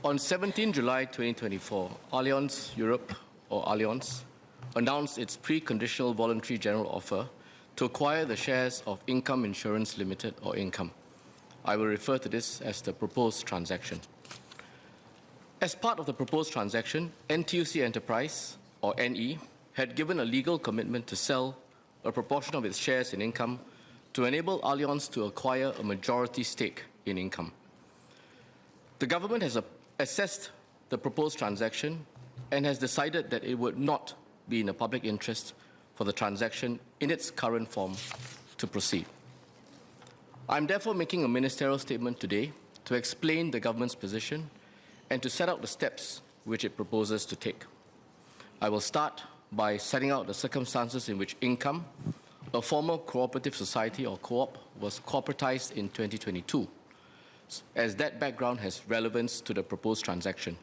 On 17 July 2024, Allianz Europe, or Allianz, announced its preconditional voluntary general offer to acquire the shares of Income Insurance Limited, or Income. I will refer to this as the proposed transaction. As part of the proposed transaction, NTUC Enterprise, or NE, had given a legal commitment to sell a proportion of its shares in Income to enable Allianz to acquire a majority stake in Income. The government has assessed the proposed transaction and has decided that it would not be in the public interest for the transaction in its current form to proceed. I am therefore making a ministerial statement today to explain the government's position and to set out the steps which it proposes to take. I will start by setting out the circumstances in which Income, a former cooperative society or co-op, was corporatized in 2022, as that background has relevance to the proposed transaction.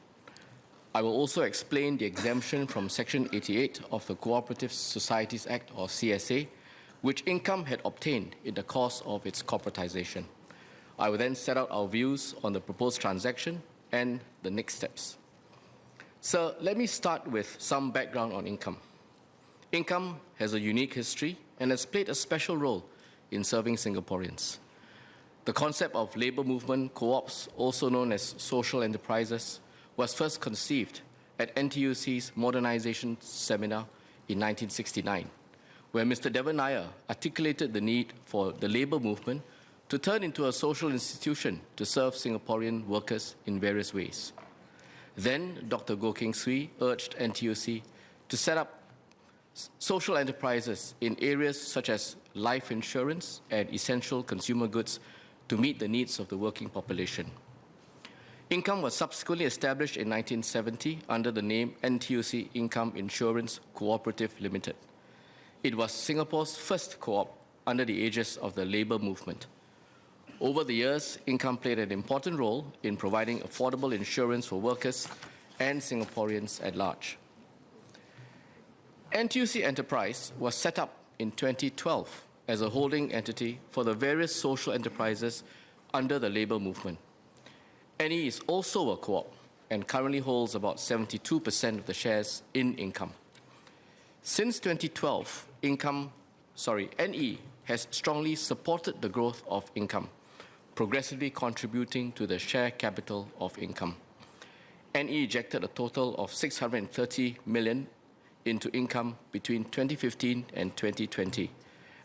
I will also explain the exemption from Section 88 of the Cooperative Societies Act, or CSA, which Income had obtained in the course of its corporatization. I will then set out our views on the proposed transaction and the next steps. So let me start with some background on Income. Income has a unique history and has played a special role in serving Singaporeans. The concept of labour movement co-ops, also known as social enterprises, was first conceived at NTUC's Modernisation Seminar in 1969, where Mr. Devan Nair articulated the need for the labour movement to turn into a social institution to serve Singaporean workers in various ways. Then Dr. Goh Keng Swee urged NTUC to set up social enterprises in areas such as life insurance and essential consumer goods to meet the needs of the working population. Income was subsequently established in 1970 under the name NTUC Income Insurance Cooperative Limited. It was Singapore's first co-op under the aegis of the labour movement. Over the years, Income played an important role in providing affordable insurance for workers and Singaporeans at large. NTUC Enterprise was set up in 2012 as a holding entity for the various social enterprises under the labour movement. NE is also a co-op and currently holds about 72% of the shares in Income. Since 2012, NE has strongly supported the growth of Income, progressively contributing to the share capital of Income. NE ejected a total of 630 million into Income between 2015 and 2020,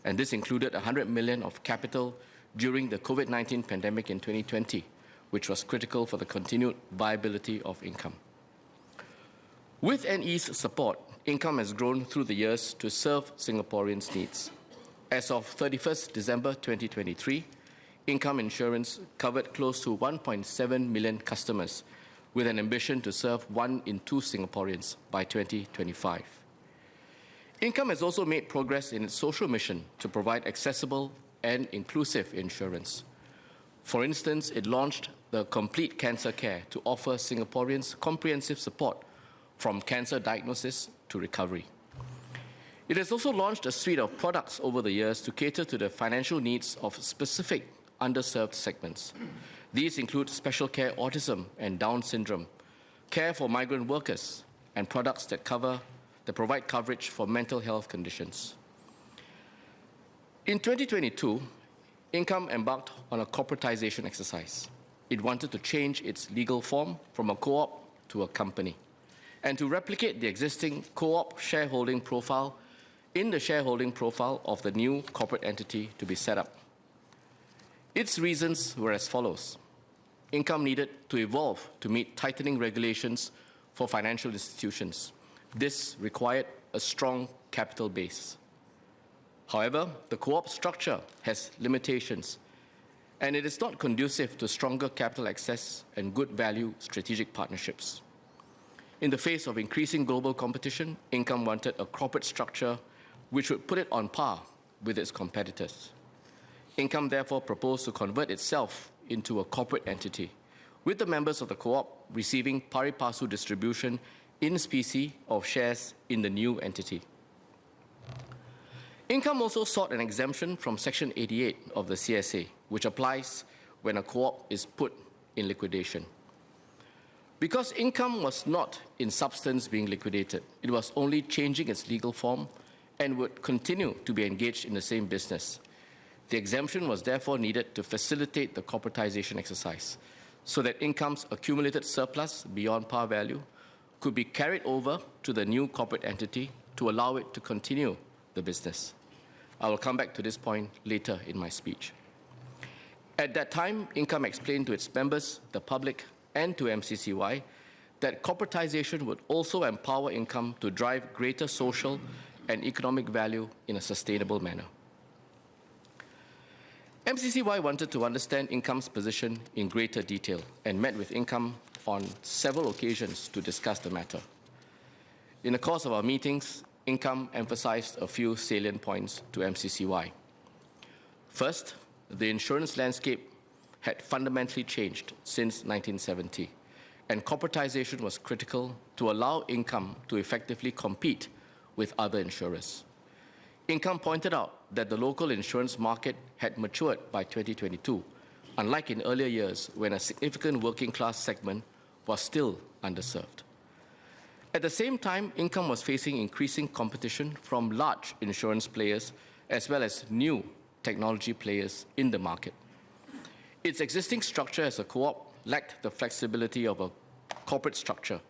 and this included 100 million of capital during the COVID-19 pandemic in 2020, which was critical for the continued viability of Income. With NE's support, Income has grown through the years to serve Singaporeans' needs. As of 31st December 2023, Income Insurance covered close to 1.7 million customers, with an ambition to serve 1 in 2 Singaporeans by 2025. Income has also made progress in its social mission to provide accessible and inclusive insurance. For instance, it launched the Complete Cancer Care to offer Singaporeans comprehensive support from cancer diagnosis to recovery. It has also launched a suite of products over the years to cater to the financial needs of specific underserved segments. These include special care autism and Down syndrome, care for migrant workers, and products that provide coverage for mental health conditions. In 2022, Income embarked on a corporatization exercise. It wanted to change its legal form from a co-op to a company, and to replicate the existing co-op shareholding profile in the shareholding profile of the new corporate entity to be set up. Its reasons were as follows. Income needed to evolve to meet tightening regulations for financial institutions. This required a strong capital base. However, the co-op structure has limitations, and it is not conducive to stronger capital access and good value strategic partnerships. In the face of increasing global competition, Income wanted a corporate structure which would put it on par with its competitors. Income therefore proposed to convert itself into a corporate entity, with the members of the co-op receiving pari passu distribution in specie of shares in the new entity. Income also sought an exemption from Section 88 of the CSA, which applies when a co-op is put in liquidation. Because income was not in substance being liquidated, it was only changing its legal form and would continue to be engaged in the same business. The exemption was therefore needed to facilitate the corporatization exercise so that income's accumulated surplus beyond par value could be carried over to the new corporate entity to allow it to continue the business. I will come back to this point later in my speech. At that time, Income explained to its members, the public, and to MCCY that corporatization would also empower Income to drive greater social and economic value in a sustainable manner. MCCY wanted to understand Income's position in greater detail and met with Income on several occasions to discuss the matter. In the course of our meetings, Income emphasized a few salient points to MCCY. First, the insurance landscape had fundamentally changed since 1970, and corporatization was critical to allow Income to effectively compete with other insurers. Income pointed out that the local insurance market had matured by 2022, unlike in earlier years when a significant working class segment was still underserved. At the same time, Income was facing increasing competition from large insurance players as well as new technology players in the market. Its existing structure as a co-op lacked the flexibility of a corporate structure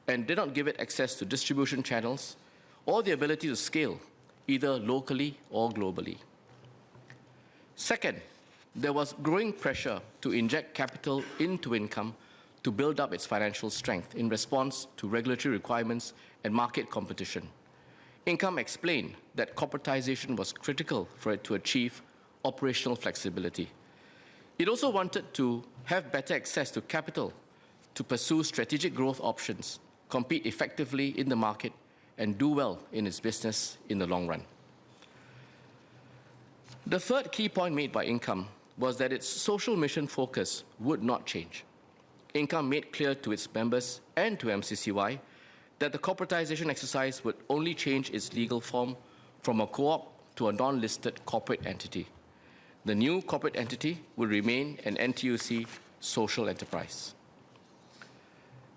and did not give it access to distribution channels or the ability to scale either locally or globally. Second, there was growing pressure to inject capital into Income to build up its financial strength in response to regulatory requirements and market competition. Income explained that corporatization was critical for it to achieve operational flexibility. It also wanted to have better access to capital to pursue strategic growth options, compete effectively in the market, and do well in its business in the long run. The third key point made by Income was that its social mission focus would not change. Income made clear to its members and to MCCY that the corporatization exercise would only change its legal form from a co-op to a non-listed corporate entity. The new corporate entity would remain an NTUC social enterprise.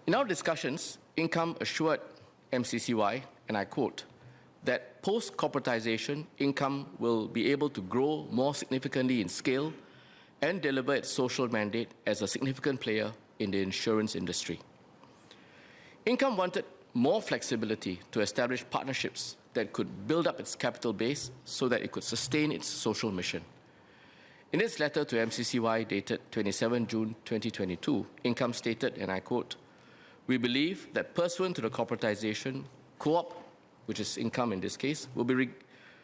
In our discussions, Income assured MCCY, and I quote, that post-corporatization, Income will be able to grow more significantly in scale and deliver its social mandate as a significant player in the insurance industry. Income wanted more flexibility to establish partnerships that could build up its capital base so that it could sustain its social mission. In its letter to MCCY dated 27 June 2022, Income stated, and I quote, "We believe that pursuant to the corporatization, co-op, which is Income in this case, will be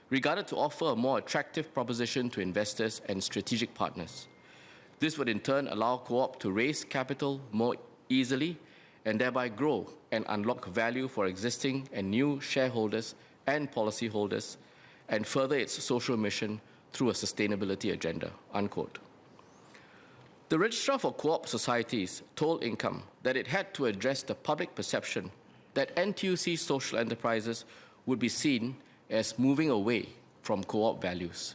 regarded to offer a more attractive proposition to investors and strategic partners. This would in turn allow co-op to raise capital more easily and thereby grow and unlock value for existing and new shareholders and policyholders and further its social mission through a sustainability agenda," unquote. The Registrar for Co-op Societies told Income that it had to address the public perception that NTUC social enterprises would be seen as moving away from co-op values.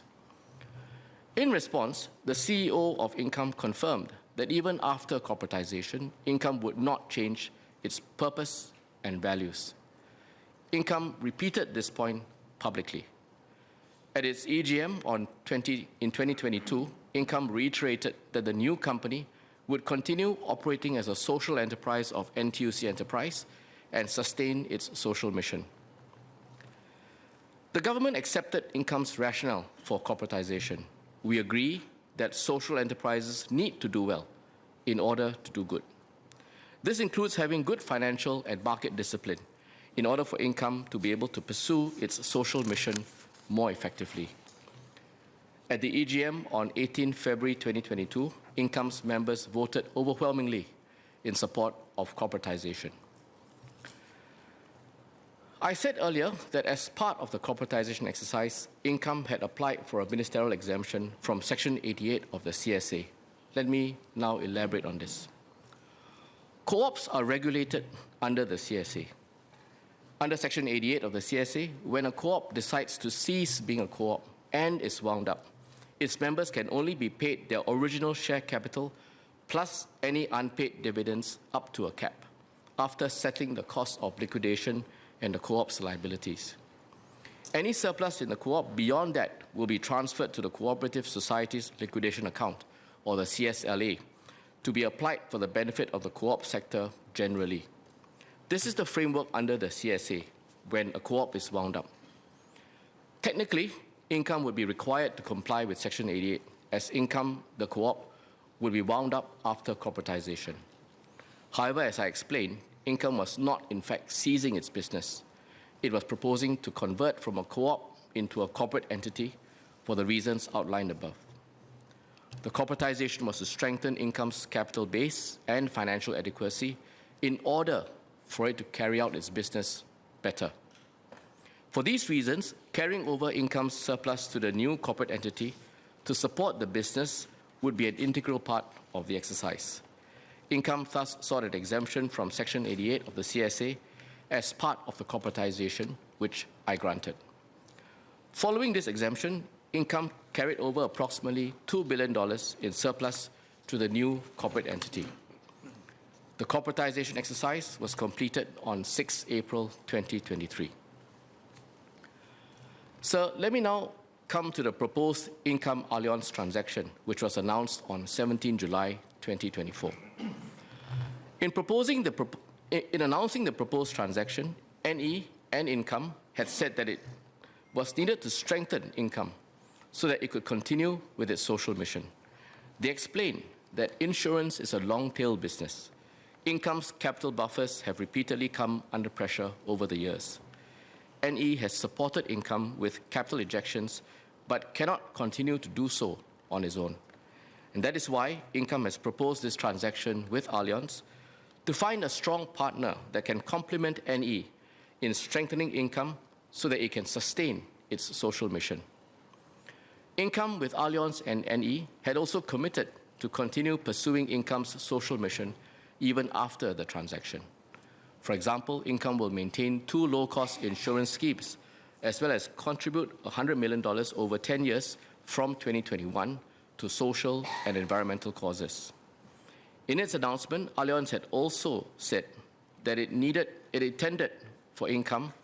In response, the CEO of Income confirmed that even after corporatization, Income would not change its purpose and values. Income repeated this point publicly. At its EGM in 2022, Income reiterated that the new company would continue operating as a social enterprise of NTUC Enterprise and sustain its social mission. The government accepted Income's rationale for corporatization. We agree that social enterprises need to do well in order to do good. This includes having good financial and market discipline in order for Income to be able to pursue its social mission more effectively. At the EGM on 18 February 2022, Income's members voted overwhelmingly in support of corporatization. I said earlier that as part of the corporatization exercise, Income had applied for a ministerial exemption from Section 88 of the CSA. Let me now elaborate on this. Co-ops are regulated under the CSA. Under Section 88 of the CSA, when a co-op decides to cease being a co-op and is wound up, its members can only be paid their original share capital plus any unpaid dividends up to a cap, after settling the cost of liquidation and the co-op's liabilities. Any surplus in the co-op beyond that will be transferred to the Cooperative Societies Liquidation Account, or the CSLA, to be applied for the benefit of the co-op sector generally. This is the framework under the CSA when a co-op is wound up. Technically, Income would be required to comply with Section 88, as Income, the co-op, will be wound up after corporatization. However, as I explained, Income was not in fact ceasing its business. It was proposing to convert from a co-op into a corporate entity for the reasons outlined above. The corporatization was to strengthen Income's capital base and financial adequacy in order for it to carry out its business better. For these reasons, carrying over Income's surplus to the new corporate entity to support the business would be an integral part of the exercise. Income thus sought an exemption from Section 88 of the CSA as part of the corporatization, which I granted. Following this exemption, Income carried over approximately $2 billion in surplus to the new corporate entity. The corporatization exercise was completed on 6 April 2023. So let me now come to the proposed Income-Allianz transaction, which was announced on 17 July 2024. In announcing the proposed transaction, NE and Income had said that it was needed to strengthen Income so that it could continue with its social mission. They explained that insurance is a long-tail business. Income's capital buffers have repeatedly come under pressure over the years. NE has supported Income with capital injections, but cannot continue to do so on its own. And that is why Income has proposed this transaction with Allianz to find a strong partner that can complement NE in strengthening Income so that it can sustain its social mission. Income with Allianz and NE had also committed to continue pursuing Income's social mission even after the transaction. For example, Income will maintain 2 low-cost insurance schemes, as well as contribute $100 million over 10 years from 2021 to social and environmental causes. In its announcement, Allianz had also said that it intended for Income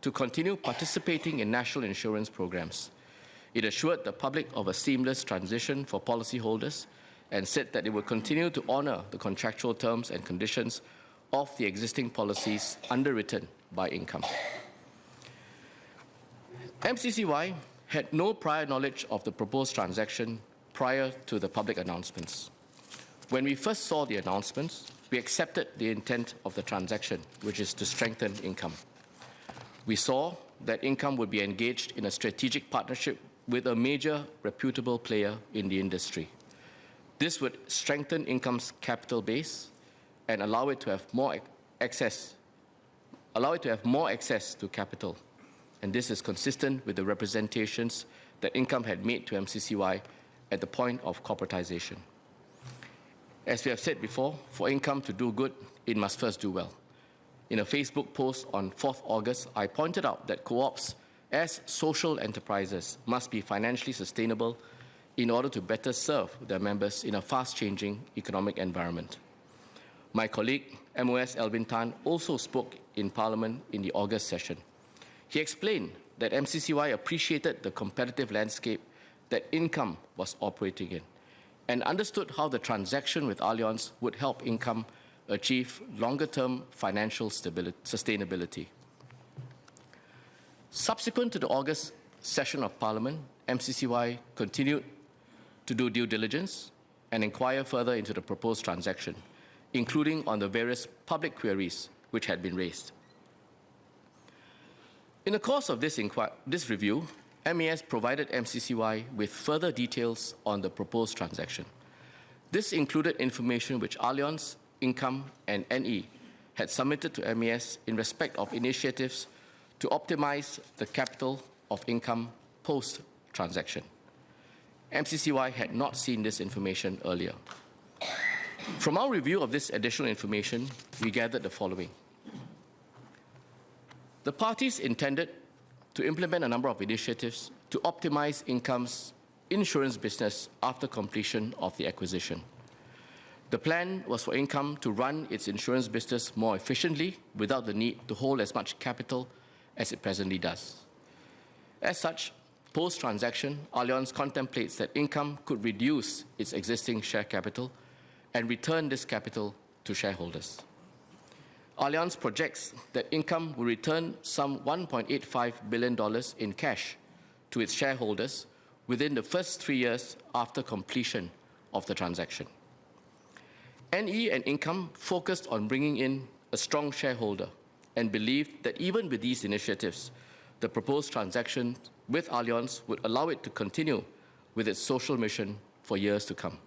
to continue participating in national insurance programs. It assured the public of a seamless transition for policyholders and said that it would continue to honor the contractual terms and conditions of the existing policies underwritten by Income. MCCY had no prior knowledge of the proposed transaction prior to the public announcements. When we first saw the announcements, we accepted the intent of the transaction, which is to strengthen Income. We saw that Income would be engaged in a strategic partnership with a major reputable player in the industry. This would strengthen Income's capital base and allow it to have more access to capital. And this is consistent with the representations that Income had made to MCCY at the point of corporatization. As we have said before, for Income to do good, it must first do well. In a Facebook post on 4th August, I pointed out that co-ops, as social enterprises, must be financially sustainable in order to better serve their members in a fast-changing economic environment. My colleague, MOS Edwin Tong, also spoke in Parliament in the August session. He explained that MCCY appreciated the competitive landscape that Income was operating in and understood how the transaction with Allianz would help Income achieve longer-term financial sustainability. Subsequent to the August session of Parliament, MCCY continued to do due diligence and inquire further into the proposed transaction, including on the various public queries which had been raised. In the course of this review, MAS provided MCCY with further details on the proposed transaction. This included information which Allianz, Income, and NE had submitted to MAS in respect of initiatives to optimize the capital of Income post-transaction. MCCY had not seen this information earlier. From our review of this additional information, we gathered the following. The parties intended to implement a number of initiatives to optimize Income's insurance business after completion of the acquisition. The plan was for Income to run its insurance business more efficiently without the need to hold as much capital as it presently does. As such, post-transaction, Allianz contemplates that Income could reduce its existing share capital and return this capital to shareholders. Allianz projects that Income will return some $1.85 billion in cash to its shareholders within the first 3 years after completion of the transaction. NE and Income focused on bringing in a strong shareholder and believed that even with these initiatives, the proposed transaction with Allianz would allow it to continue with its social mission for years to come.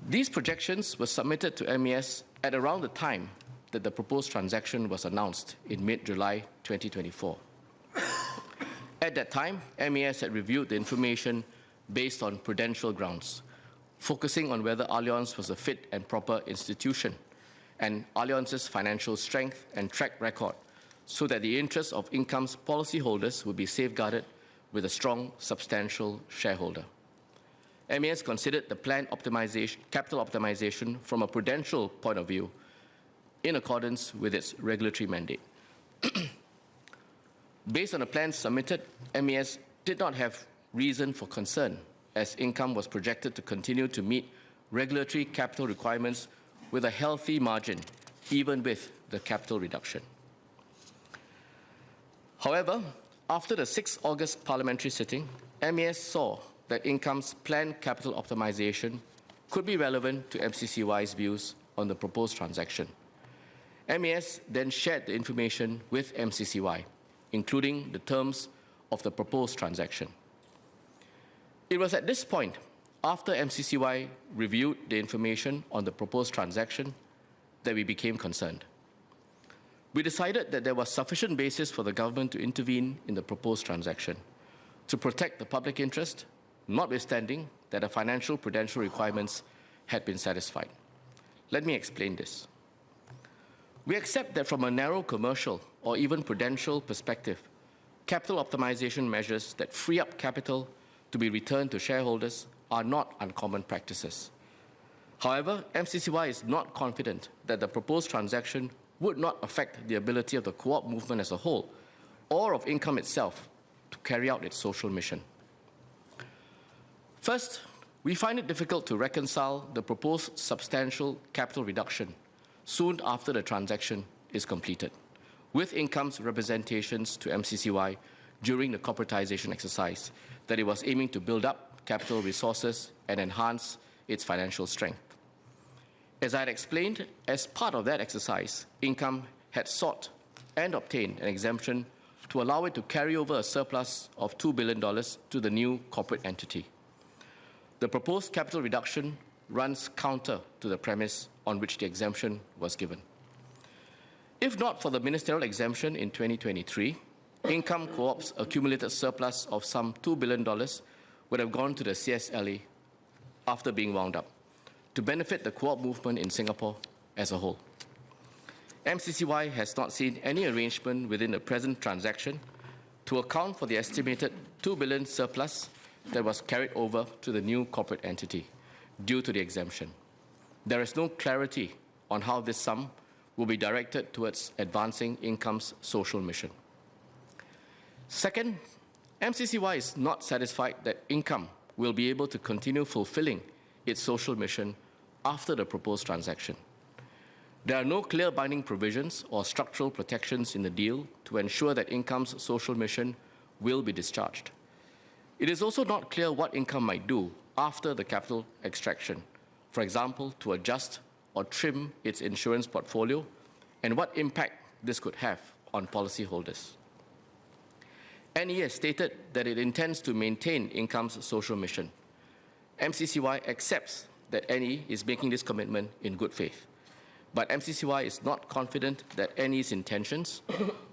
These projections were submitted to MES at around the time that the proposed transaction was announced in mid-July 2024. At that time, MES had reviewed the information based on prudential grounds, focusing on whether Allianz was a fit and proper institution and Allianz's financial strength and track record so that the interests of Income's policyholders would be safeguarded with a strong, substantial shareholder. MES considered the planned capital optimization from a prudential point of view in accordance with its regulatory mandate. Based on the plans submitted, MES did not have reason for concern as Income was projected to continue to meet regulatory capital requirements with a healthy margin, even with the capital reduction. However, after the 6 August parliamentary sitting, MES saw that Income's planned capital optimization could be relevant to MCCY's views on the proposed transaction. MES then shared the information with MCCY, including the terms of the proposed transaction. It was at this point, after MCCY reviewed the information on the proposed transaction, that we became concerned. We decided that there was sufficient basis for the government to intervene in the proposed transaction to protect the public interest, notwithstanding that the financial prudential requirements had been satisfied. Let me explain this. We accept that from a narrow commercial or even prudential perspective, capital optimization measures that free up capital to be returned to shareholders are not uncommon practices. However, MCCY is not confident that the proposed transaction would not affect the ability of the co-op movement as a whole or of Income itself to carry out its social mission. First, we find it difficult to reconcile the proposed substantial capital reduction soon after the transaction is completed, with Income's representations to MCCY during the corporatization exercise that it was aiming to build up capital resources and enhance its financial strength. As I had explained, as part of that exercise, Income had sought and obtained an exemption to allow it to carry over a surplus of $2 billion to the new corporate entity. The proposed capital reduction runs counter to the premise on which the exemption was given. If not for the ministerial exemption in 2023, Income Co-op's accumulated surplus of some $2 billion would have gone to the CSLA after being wound up to benefit the co-op movement in Singapore as a whole. MCCY has not seen any arrangement within the present transaction to account for the estimated $2 billion surplus that was carried over to the new corporate entity due to the exemption. There is no clarity on how this sum will be directed towards advancing Income's social mission. Second, MCCY is not satisfied that Income will be able to continue fulfilling its social mission after the proposed transaction. There are no clear binding provisions or structural protections in the deal to ensure that Income's social mission will be discharged. It is also not clear what Income might do after the capital extraction, for example, to adjust or trim its insurance portfolio, and what impact this could have on policyholders. NE has stated that it intends to maintain Income's social mission. MCCY accepts that NE is making this commitment in good faith, but MCCY is not confident that NE's intentions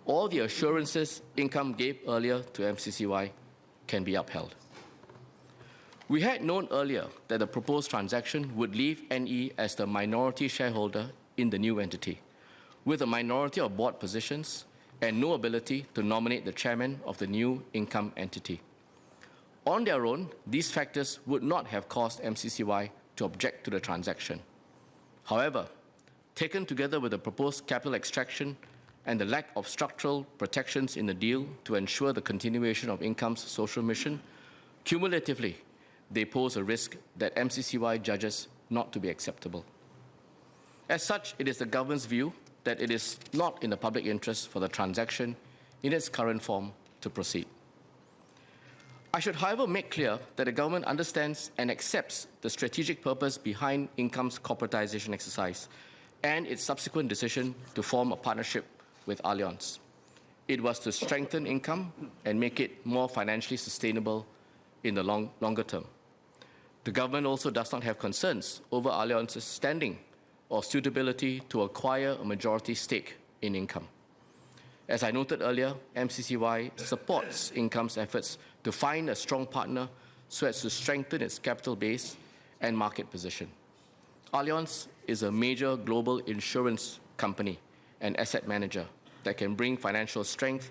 or the assurances Income gave earlier to MCCY can be upheld. We had known earlier that the proposed transaction would leave NE as the minority shareholder in the new entity, with a minority of board positions and no ability to nominate the chairman of the new Income entity. On their own, these factors would not have caused MCCY to object to the transaction. However, taken together with the proposed capital extraction and the lack of structural protections in the deal to ensure the continuation of Income's social mission, cumulatively, they pose a risk that MCCY judges not to be acceptable. As such, it is the government's view that it is not in the public interest for the transaction in its current form to proceed. I should, however, make clear that the government understands and accepts the strategic purpose behind Income's corporatization exercise and its subsequent decision to form a partnership with Allianz. It was to strengthen Income and make it more financially sustainable in the longer term. The government also does not have concerns over Allianz's standing or suitability to acquire a majority stake in Income. As I noted earlier, MCCY supports Income's efforts to find a strong partner so as to strengthen its capital base and market position. Allianz is a major global insurance company and asset manager that can bring financial strength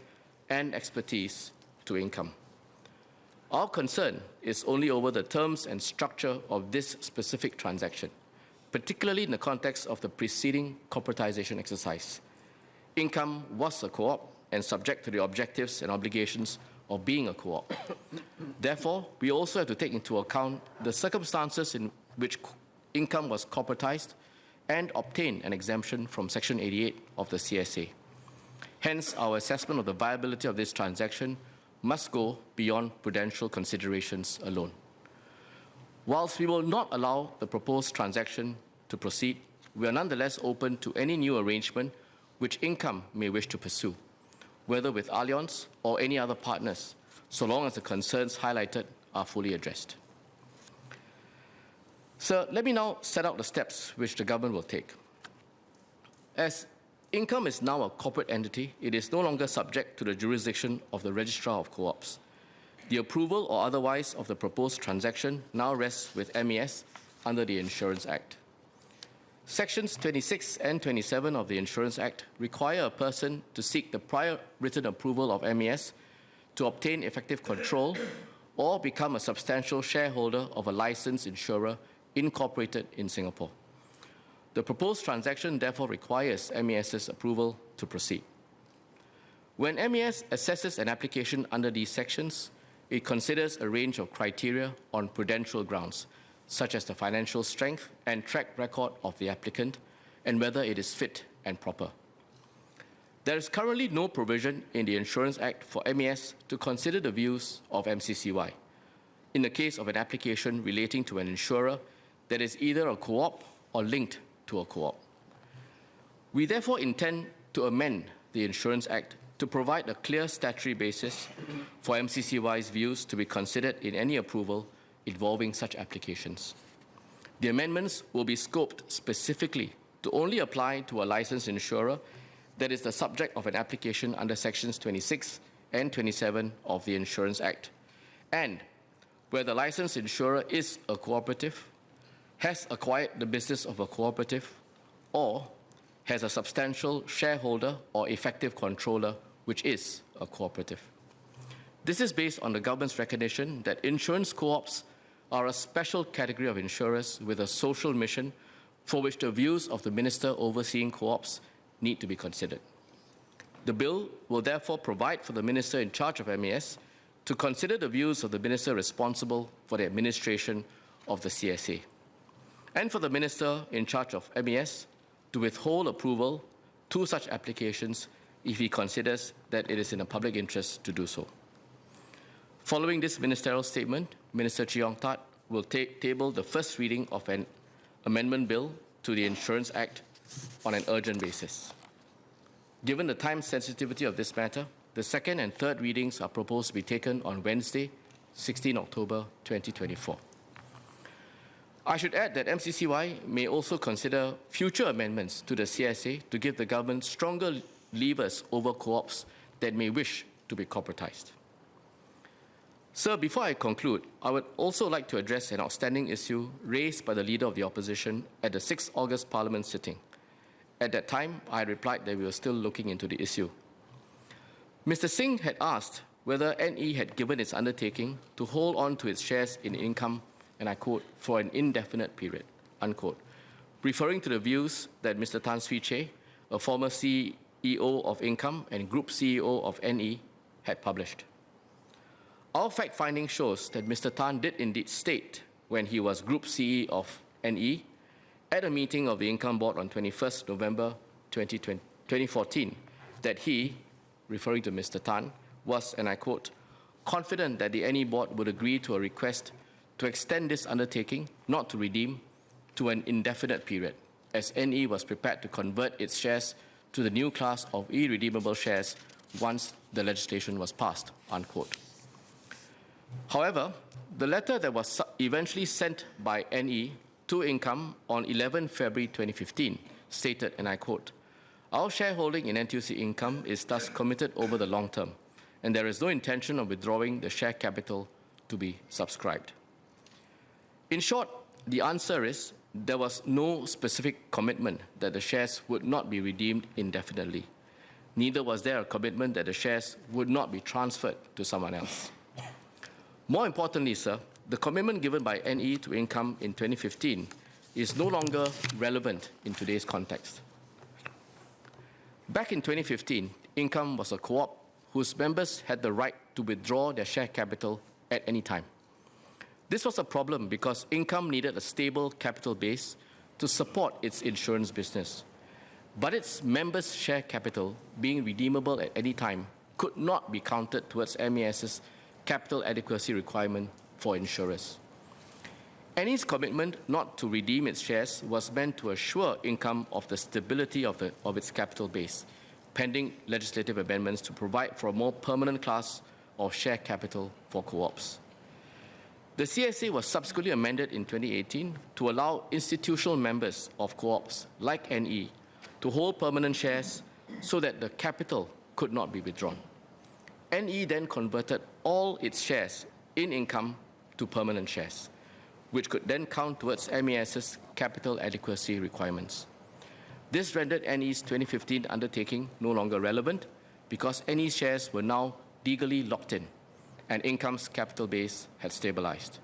and expertise to Income. Our concern is only over the terms and structure of this specific transaction, particularly in the context of the preceding corporatization exercise. Income was a co-op and subject to the objectives and obligations of being a co-op. Therefore, we also have to take into account the circumstances in which Income was corporatized and obtain an exemption from Section 88 of the CSA. Hence, our assessment of the viability of this transaction must go beyond prudential considerations alone. Whilst we will not allow the proposed transaction to proceed, we are nonetheless open to any new arrangement which Income may wish to pursue, whether with Allianz or any other partners, so long as the concerns highlighted are fully addressed. So let me now set out the steps which the government will take. As Income is now a corporate entity, it is no longer subject to the jurisdiction of the Registrar of Co-ops. The approval or otherwise of the proposed transaction now rests with MES under the Insurance Act. Sections 26 and 27 of the Insurance Act require a person to seek the prior written approval of MES to obtain effective control or become a substantial shareholder of a licensed insurer incorporated in Singapore. The proposed transaction therefore requires MES's approval to proceed. When MES assesses an application under these sections, it considers a range of criteria on prudential grounds, such as the financial strength and track record of the applicant and whether it is fit and proper. There is currently no provision in the Insurance Act for MES to consider the views of MCCY in the case of an application relating to an insurer that is either a co-op or linked to a co-op. We therefore intend to amend the Insurance Act to provide a clear statutory basis for MCCY's views to be considered in any approval involving such applications. The amendments will be scoped specifically to only apply to a licensed insurer that is the subject of an application under Sections 26 and 27 of the Insurance Act, and where the licensed insurer is a cooperative, has acquired the business of a cooperative, or has a substantial shareholder or effective controller which is a cooperative. This is based on the government's recognition that insurance co-ops are a special category of insurers with a social mission for which the views of the minister overseeing co-ops need to be considered. The bill will therefore provide for the minister in charge of MES to consider the views of the minister responsible for the administration of the CSA, and for the minister in charge of MES to withhold approval to such applications if he considers that it is in the public interest to do so. Following this ministerial statement, Minister Chee Hong Tat will table the first reading of an amendment bill to the Insurance Act on an urgent basis. Given the time sensitivity of this matter, the second and third readings are proposed to be taken on Wednesday, 16 October 2024. I should add that MCCY may also consider future amendments to the CSA to give the government stronger levers over co-ops that may wish to be corporatized. Sir, before I conclude, I would also like to address an outstanding issue raised by the Leader of the Opposition at the 6th August Parliament sitting. At that time, I replied that we were still looking into the issue. Mr. Singh had asked whether NE had given its undertaking to hold on to its shares in Income and I quote, for an indefinite period, unquote, referring to the views that Mr. Tan Swee Chey, a former CEO of Income and Group CEO of NE, had published. Our fact-finding shows that Mr. Tan did indeed state, when he was Group CEO of NE, at a meeting of the Income Board on 21st November 2014, that he, referring to Mr. Tan, was, and I quote, confident that the NE Board would agree to a request to extend this undertaking, not to redeem, to an indefinite period, as NE was prepared to convert its shares to the new class of irredeemable shares once the legislation was passed, unquote. However, the letter that was eventually sent by NE to Income on 11 February 2015 stated, and I quote, our shareholding in NTUC Income is thus committed over the long term, and there is no intention of withdrawing the share capital to be subscribed. In short, the answer is there was no specific commitment that the shares would not be redeemed indefinitely. Neither was there a commitment that the shares would not be transferred to someone else. More importantly, sir, the commitment given by NE to Income in 2015 is no longer relevant in today's context. Back in 2015, Income was a co-op whose members had the right to withdraw their share capital at any time. This was a problem because Income needed a stable capital base to support its insurance business. But its members' share capital, being redeemable at any time, could not be counted towards MAS's capital adequacy requirement for insurers. NE's commitment not to redeem its shares was meant to assure Income of the stability of its capital base, pending legislative amendments to provide for a more permanent class of share capital for co-ops. The CSA was subsequently amended in 2018 to allow institutional members of co-ops like NE to hold permanent shares so that the capital could not be withdrawn. NE then converted all its shares in Income to permanent shares, which could then count towards MAS's capital adequacy requirements. This rendered NE's 2015 undertaking no longer relevant because NE's shares were now legally locked in and Income's capital base had stabilized.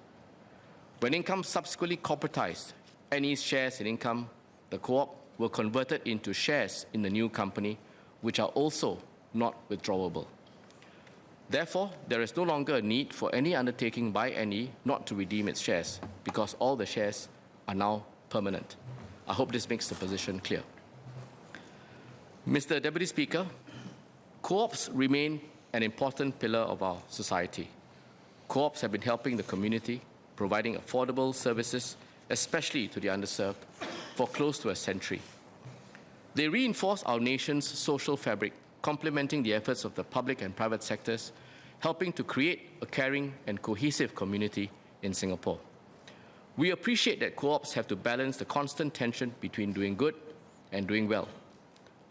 When Income subsequently corporatized NE's shares in Income, the co-op were converted into shares in the new company, which are also not withdrawable. Therefore, there is no longer a need for any undertaking by NE not to redeem its shares because all the shares are now permanent. I hope this makes the position clear. Mr. Deputy Speaker, co-ops remain an important pillar of our society. Co-ops have been helping the community, providing affordable services, especially to the underserved, for close to a century. They reinforce our nation's social fabric, complementing the efforts of the public and private sectors, helping to create a caring and cohesive community in Singapore. We appreciate that co-ops have to balance the constant tension between doing good and doing well.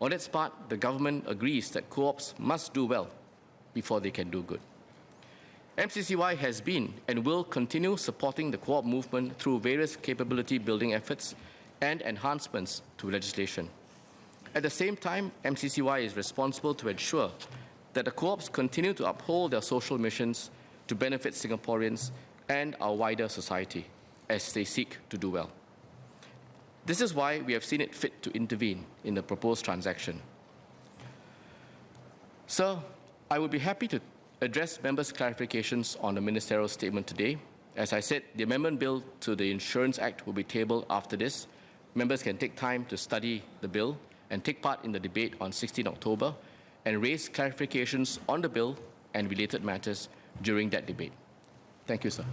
On its part, the government agrees that co-ops must do well before they can do good. MCCY has been and will continue supporting the co-op movement through various capability building efforts and enhancements to legislation. At the same time, MCCY is responsible to ensure that the co-ops continue to uphold their social missions to benefit Singaporeans and our wider society as they seek to do well. This is why we have seen it fit to intervene in the proposed transaction. Sir, I would be happy to address members' clarifications on the ministerial statement today. As I said, the amendment bill to the Insurance Act will be tabled after this. Members can take time to study the bill and take part in the debate on 16 October and raise clarifications on the bill and related matters during that debate. Thank you, sir.